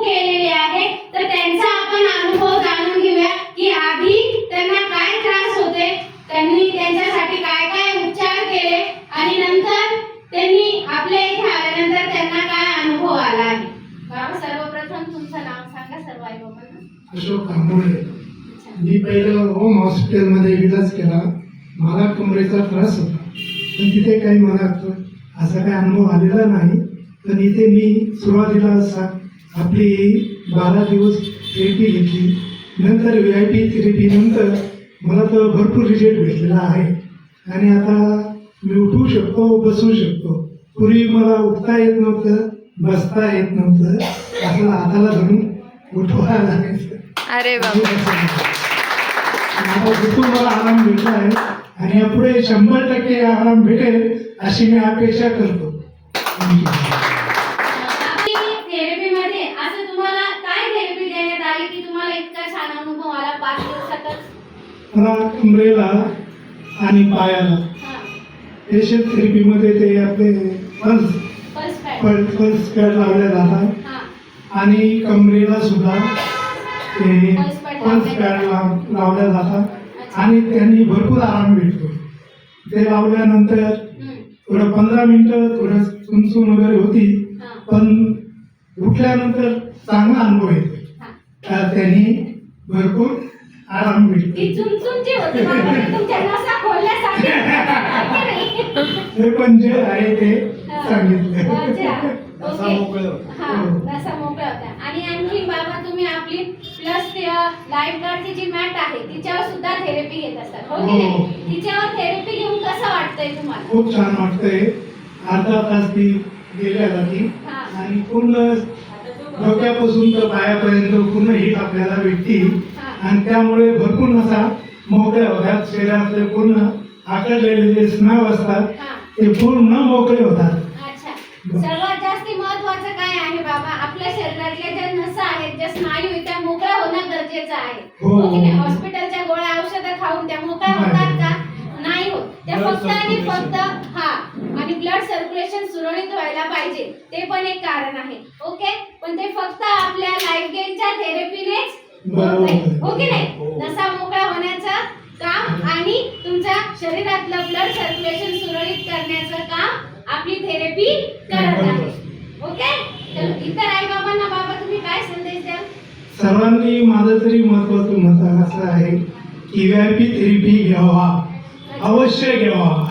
केलेली आहे, तर त्यांचा आपण अनुभव जाणून घेऊया की आधी त्यांना काय त्रास होते, त्यांनी त्यांच्यासाठी काय काय उपचार केले आणि नंतर त्यांनी आपल्या इथे आल्यानंतर त्यांना काय अनुभव आला आहे. बाबा सर्वप्रथम तुमचं नाव सांगा सर्व आई बाबांना. अशोक कांबोळे. मी पहिलं होम हॉस्पिटलमध्ये इलाज केला. मला कमरेचा त्रास होता, पण तिथे काही मला असा काही अनुभव आलेला नाही. पण इथे मी सुरुवातीला आपली 12 दिवस थेरपी घेतली. नंतर VIP थेरपी नंतर मला तर भरपूर रिझल्ट भेटलेला आहे आणि आता मी उठू शकतो, बसू शकतो. पूर्वी मला उठता येत नव्हतं, बसता येत नव्हतं, आपल्याला हाताला धरून उठवायला लागायचं. अरे बाबा, आता तिथून मला आराम भेटला आहे आणि यापुढे 100% आराम भेटेल अशी मी अपेक्षा करतो. थेरपीमध्ये असं तुम्हाला काय थेरपी देण्यात आली की तुम्हाला इतका छान अनुभव आला 5 दिवसातच? मला कमरेला आणि पायाला फेशियल थेरपीमध्ये ते आपले पल्स पॅड लावल्या जातात आणि कमरेला सुद्धा ते पल्स पॅड लावल्या जातात आणि त्यांनी भरपूर आराम भेटतो. ते लावल्यानंतर थोडं 15 मिनिटं थोडं चुनचुन वगैरे होती, पण उठल्यानंतर चांगला अनुभव येतो. त्यांनी भरपूर आराम भेटतो. हे पण जे आहे ते सांगितलं. आणि आणखी बाबा तुम्ही आपली प्लस लाईफ गार्डची जी मॅट आहे तिच्यावर सुद्धा थेरपी घेत असतात, हो की नाही? तिच्यावर थेरपी घेऊन कसं वाटतंय तुम्हाला? खूप छान वाटतंय. अर्धा तास ती गेल्या जाती आणि पूर्ण डोक्यापासून तर पायापर्यंत पूर्ण हिट आपल्याला भेटते आणि त्यामुळे भरपूर नसा मोकळ्या होतात. शरीरातले पूर्ण आकडलेले जे स्नायू असतात ते पूर्ण मोकळे होतात. अच्छा, सर्वात जास्त महत्त्वाचं काय आहे बाबा? आपल्या शरीरातल्या ज्या नसा आहेत, ज्या स्नायू आहेत, त्या मोकळ्या होणं गरजेचं आहे, हो की नाही? हॉस्पिटलच्या गोळ्या औषधं खाऊन त्या मोकळ्या होतात का? नाही होत. त्या फक्त आणि फक्त आणि ब्लड सर्क्युलेशन सुरळीत व्हायला पाहिजे, ते पण एक कारण आहे. ओके, पण ते फक्त आपल्या लाईफ गेनच्या थेरपीनेच होत नाही, हो की नाही? नसा मोकळ्या होण्याचं काम आणि तुमच्या शरीरातलं ब्लड सर्क्युलेशन सुरळीत करण्याचं काम आपली थेरपी करत आहे. ओके, तर इतर आई बाबांना बाबा तुम्ही काय संदेश द्याल? सर्वांनी माझं तरी महत्वाचं मत असं आहे की VIP थेरपी घ्यावा, अवश्य घ्यावा.